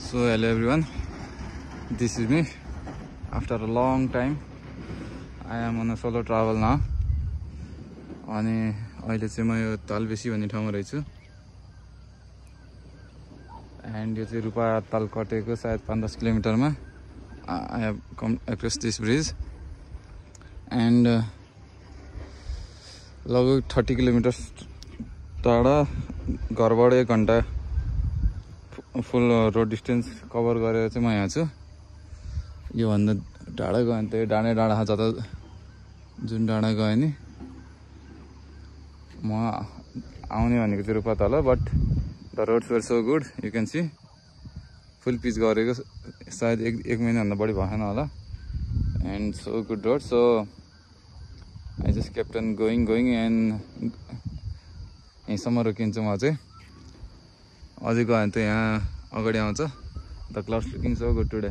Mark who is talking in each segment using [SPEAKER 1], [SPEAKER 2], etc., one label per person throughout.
[SPEAKER 1] So hello everyone, this is me. After a long time I am on a solo travel now. अनि अहिले चाहिँ म यो तालबेसी भन्ने ठाउँमा रहेछु एन्ड यो चाहिँ रूपा ताल कटेको सायद 5-10 किलोमिटरमा I have come across this bridge and लगभग 30 किलोमिटर टाढा घरबाट 1 घण्टा फुल रोड डिस्टेन्स कभर गरेर चाहिँ म यहाँ छु यो भन्दा डाँडा गयो भने त डाँडै डाँडा जता जुन डाँडा गयो नि म आउने भनेको चाहिँ Rupa Tal but the roads were so good you can see full pitch गरेको सायद एक महिनाभन्दा बढी भएन होला and so good road so I just kept on going and यहीँसम्म रोकिन्छु म चाहिँ अझै गयो भने त यहाँ अगाडि आउँछ the clouds looking so good today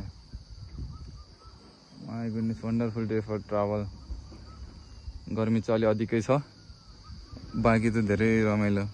[SPEAKER 1] my goodness wonderful day for travel गर्मी चाहिँ अलि अधिकै छ बाँकी त धेरै रमाइलो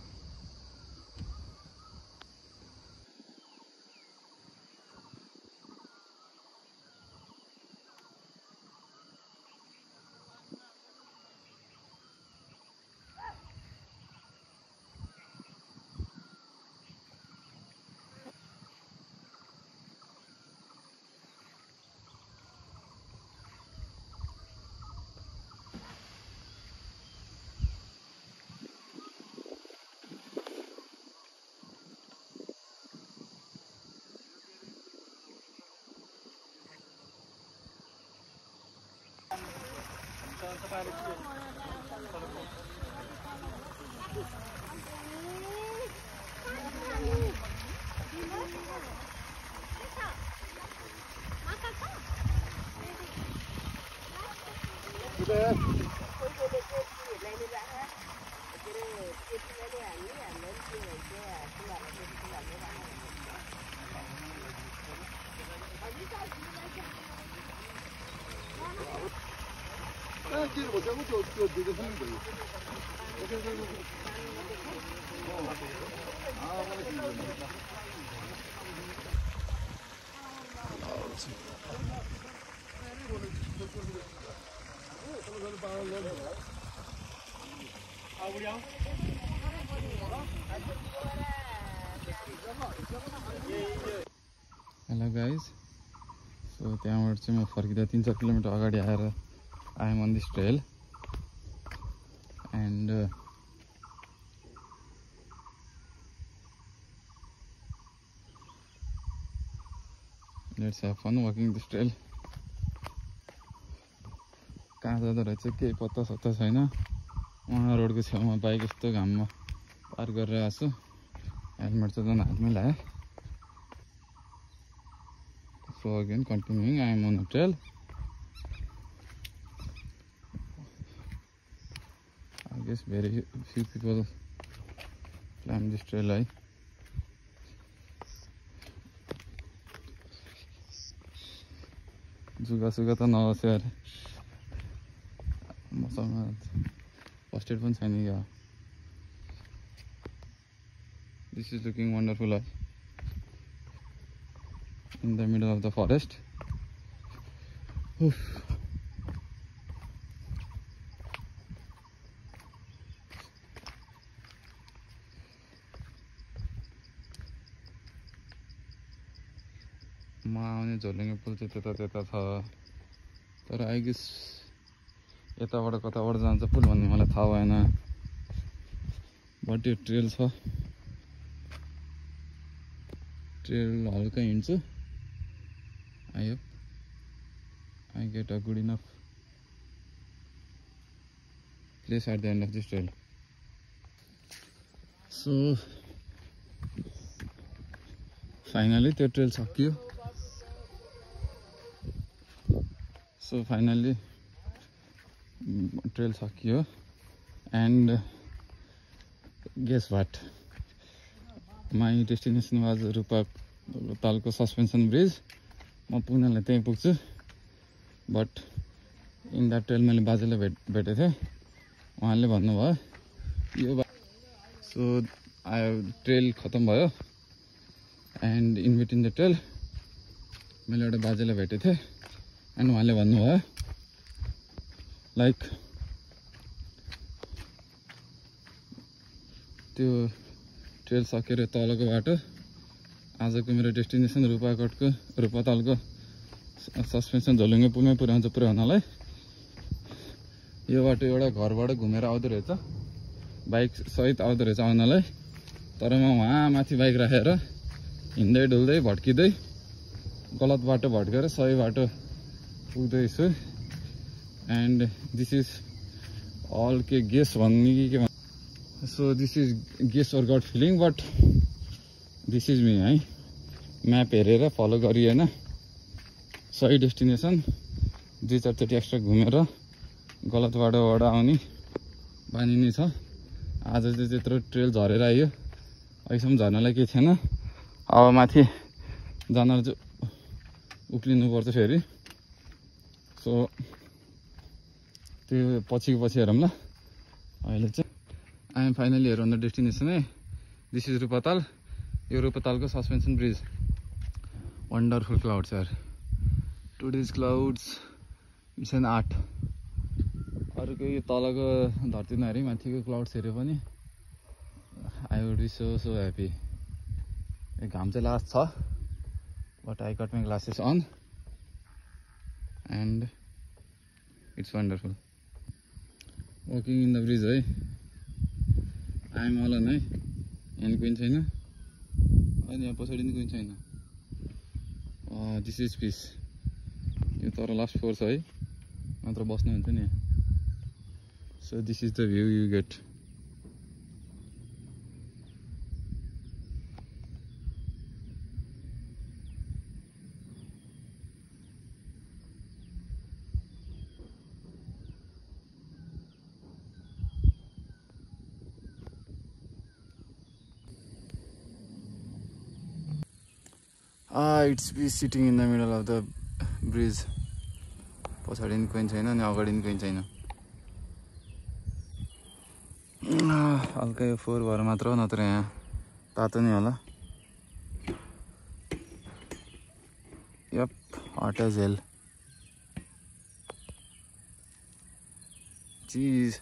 [SPEAKER 1] हेलो गाइज सो त्यहाँबाट चाहिँ म फर्किँदा 3-4 किलोमिटर अगाडि आएर I am on this trail and let's have fun walking this trail कहाँ जाँदो रहेछ केही पत्ता सत्ता छैन उहाँ रोडको छेउमा बाइक यस्तो घाममा पार गरेर आएको छु हेलमेट चाहिँ झन् हातमै लाएँ So again continuing, I am on a trail. I guess very few people climb this trail. जुगा सुगा त नहोस् यार मसँग फर्स्ट एड पनि छैन क्या This is looking wonderful. In the middle of the forest. Oof. म आउने झोलुङ्गे पुल चाहिँ त्यता छ तर आई गेस यताबाट कताबाट जान्छ पुल भन्ने मलाई थाहा भएन बट यो ट्रेल छ ट्रेल हल्का हिँड्छु I hope I get a good enough place at the end of this trail. So finally the trail सक्यो. So finally trail सक्यो and guess what? My destination was Rupa Talko suspension bridge. म पुग्नलाई त्यहीँ पुग्छु but in the trail मैले बाजेलाई भेटेको थिएँ उहाँले भन्नुभयो यो सो ट्रेल खत्म भयो and in between the trail मैले एउटा बाजेलाई भेटेको थिएँ एन्ड उहाँले भन्नुभयो लाइक त्यो ट्रेल सकेर तलको बाटो आजको मेरो डेस्टिनेसन रूपातालको सस्पेन्सन झोलुङ्गे पुलमै पुर्याउँछ पुर्याउनलाई। यो बाटो एउटा घरबाट घुमेर आउँदो रहेछ, बाइक सहित आउँदो रहेछ आउनलाई। तर म वहाँ माथि बाइक राखेर हिँड्दै डुल्दै भड्किँदै गलत बाटो भड्केर सही बाटो पुग्दैछु। एन्ड दिस इज अल के गेस भन्ने कि के so this is guess or gut feeling but this is me है। म्याप हेरेर फलो गरिएन, सही डेस्टिनेसन 2-4 चोटि एक्स्ट्रा घुमेर गलत बाटोबाट आउने बानी नै छ। आज चाहिँ त्यत्रो ट्रेल झरेर आयो, अहिलेसम्म झर्नलाई केही थिएन। अब माथि जान चाहिँ उक्लिनु पर्छ फेरि। सो त्यो पछि हेरौँ ल। अहिले चाहिँ I am finally here on the destination है। This is Rupatal. यो रूपातालको सस्पेन्सन ब्रिज। वन्डरफुल क्लाउड्स यार, टुडेज क्लाउड्स बिसन 8। अरूको यो तलको धरती नहेरी माथिको क्लाउड्स हेऱ्यो पनि I would be so happy. घाम चाहिँ लास्ट छ but I got my glasses on and it's wonderful walking in the bridge है। आई एम अलोन है, यहाँ कोही छैन अनि यहाँ पछाडि पनि कोही छैन। This is peace. यो तर लास्ट फ्लोर छ है, नत्र बस्नु हुन्थ्यो नि। So this is the view you get. It's be sitting in the middle of the bridge. पछाडि पनि कोही छैन अनि अगाडि पनि कोही छैन। हल्का यो फोहोर भएर मात्र हो, नत्र यहाँ तातो नै होला। Yup, hot as hell. चिज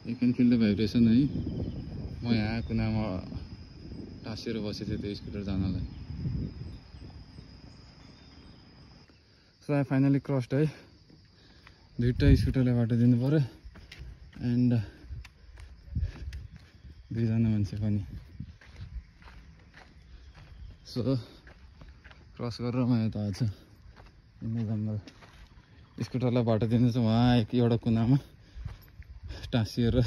[SPEAKER 1] you can feel the vibration है। म यहाँ कुनामा टाँसिएर बसेको थिएँ त्यो स्कुटर जानलाई। सो आई फाइनली क्रस्ड है। दुईवटा स्कुटरलाई बाटो दिनु पऱ्यो एन्ड दुईजना मान्छे पनि। सो क्रस गरेर म यता आउँछु इन द जङ्गल। स्कुटरलाई बाटो दिनु चाहिँ उहाँ एउटा कुनामा टाँसिएर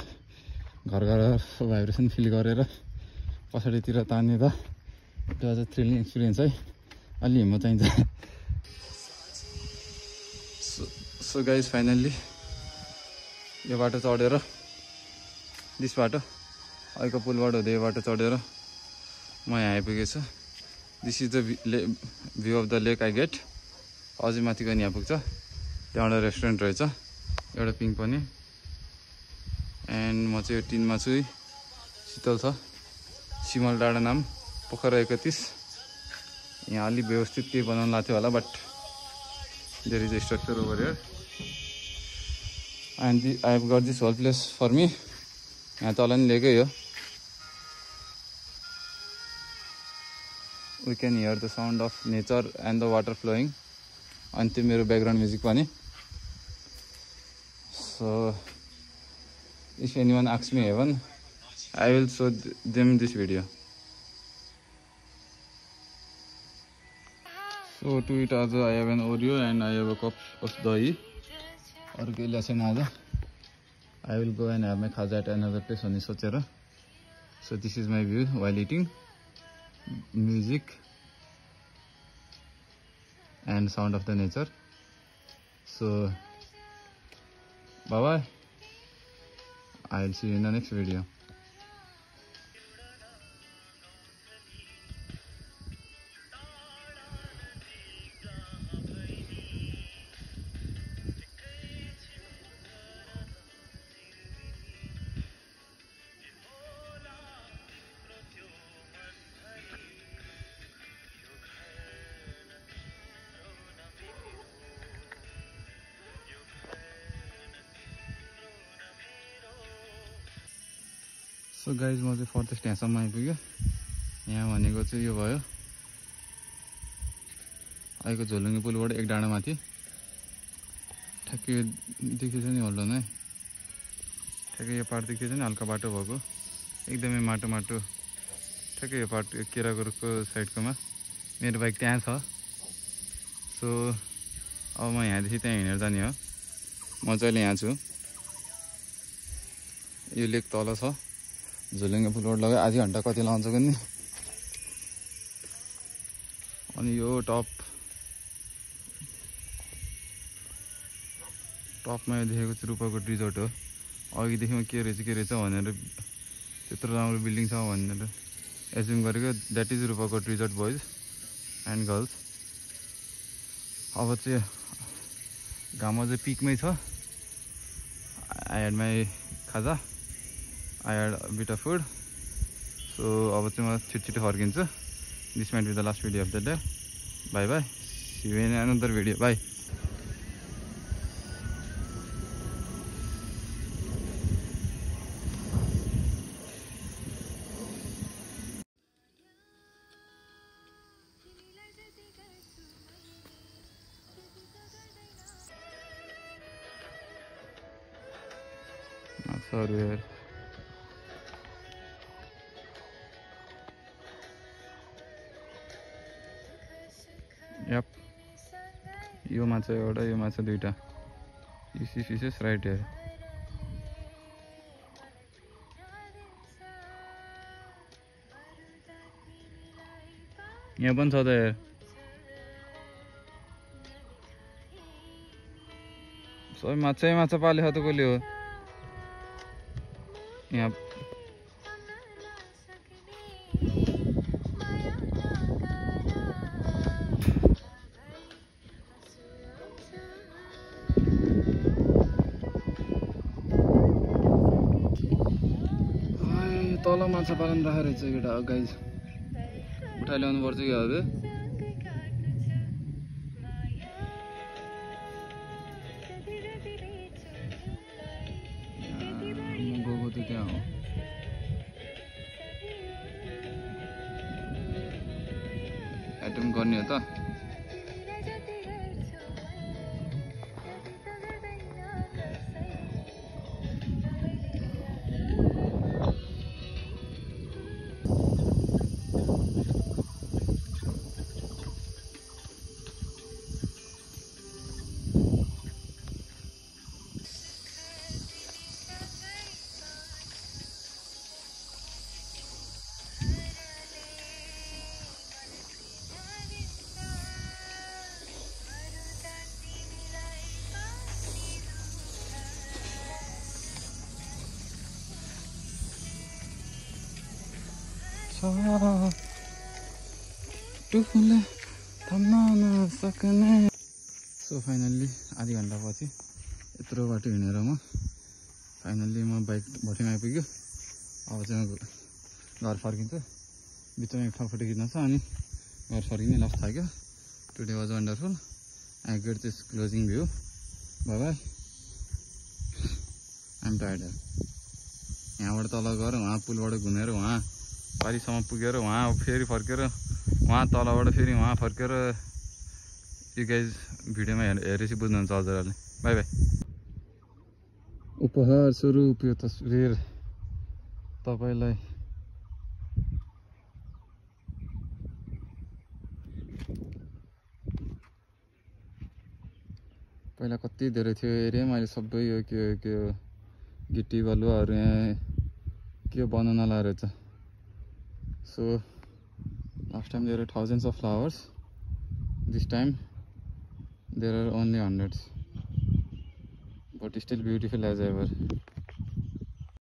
[SPEAKER 1] घर भाइब्रेसन फिल गरेर पछाडितिर तानेर त्यो अझ थ्रिलिङ एक्सपिरियन्स है। अलि हिम्मत चाहिन्छ। सो गाइज फाइनल्ली यो बाटो चढेर दिस बाटो अहिलेको पुलबाट हुँदै यो बाटो चढेर म यहाँ आइपुगेको छु। This is the view of the lake I get. अझै माथि गएर यहाँ पुग्छ। त्यहाँ एउटा रेस्टुरेन्ट रहेछ, एउटा पिङ पनि। एन्ड म चाहिँ यो टिनमा छु। शीतल छ, सिमल डाँडा नाम, पोखरा 31। यहाँ अलिक व्यवस्थित केही बनाउनु लाग्थ्यो होला but there is a structure over here and I have got this whole place for me. यहाँ तल नि लेकै हो। We can hear the sound of nature and the water flowing. अनि त्यो मेरो ब्याकग्राउन्ड म्युजिक पनि। So if anyone asks me heaven, I will show them this video. So to eat also I have an Oreo and I have a cup of dahi. Or केही ल्याएको छैन आज। I will go and have my खाजा at another place भन्ने सोचेर। So this is my view while eating. Music and sound of the nature. So bye bye. I'll see you in the next video. So guys म चाहिँ farthest यहाँसम्म आइपुग्यो। यहाँ भनेको चाहिँ यो भयो आएको झोलुङ्गे पुलबाट एक डाँडा माथि ठ्याक्कै देखिन्छ नि होल्ड नै ठ्याक्कै यो पार्ट देखिन्छ नि हल्का बाटो भएको एकदमै माटो माटो ठ्याक्कै यो पार्ट केराको रुखको साइडकोमा मेरो बाइक त्यहाँ छ। सो अब म यहाँदेखि त्यहाँ हिँडेर जाने हो। म चाहिँ अहिले यहाँ छु। यो लेक तल छ झोलुङ्गे पुलबाट लगायो आधी घन्टा कति लाउँछ नि। अनि यो टपमा यो देखेको चाहिँ रूपाकोट रिजोर्ट हो। अघिदेखि म के रहेछ भनेर त्यत्रो राम्रो बिल्डिङ छ भनेर एज्युम गरेको that is Rupakot resort boys and girls. अब चाहिँ घाम चाहिँ पिकमै छ। आई ह्याड माई खाजा I had bit of food. So अब चाहिँ म छिटो फर्किन्छु। This might be the last video of the day. Bye bye see you in another video. Bye. Sorry यार यप यो माछा एउटा यो माछा दुईटा फिसेस राइट यार। यहाँ पनि छ त यार सबै माछा पाले छ त कसले हो यहाँ। तल माछा पालन राखेर रहेछ केटा गाइज उठाइ ल्याउनु पर्छ कि अब म गएको त त्यहाँ हो। एटेम्प गर्ने हो त। टुफुले थम्न नसक्ने। सो फाइनल्ली आधी घन्टा पछि यत्रो बाटो हिँडेर म बाइक भटिमा आइपुग्यो। अब चाहिँ म घर फर्किन्छु। बिचमा एक ठाउँ फोटो खिच्न छ अनि घर फर्किने लास्ट थाक्यो। Today was wonderful. I get this closing view. Bye bye. I'm tired. यहाँबाट तल गएर वहाँ पुलबाट घुमेर वहाँ पारीसम्म पुगेर वहाँ फेरि फर्केर वहाँ तलबाट फेरि वहाँ फर्केर यु गाइज भिडियोमा हेरेपछि बुझ्नुहुन्छ हजुरहरूले। By by. उपहार स्वरूप यो तस्बिर तपाईलाई। पहिला कति धेरै थियो एरिया मैले सबै यो के गिटी बलुवाहरू यहाँ के बनाउन लाएर छ। So last time there were thousands of flowers. This time there are only hundreds, but still beautiful as ever.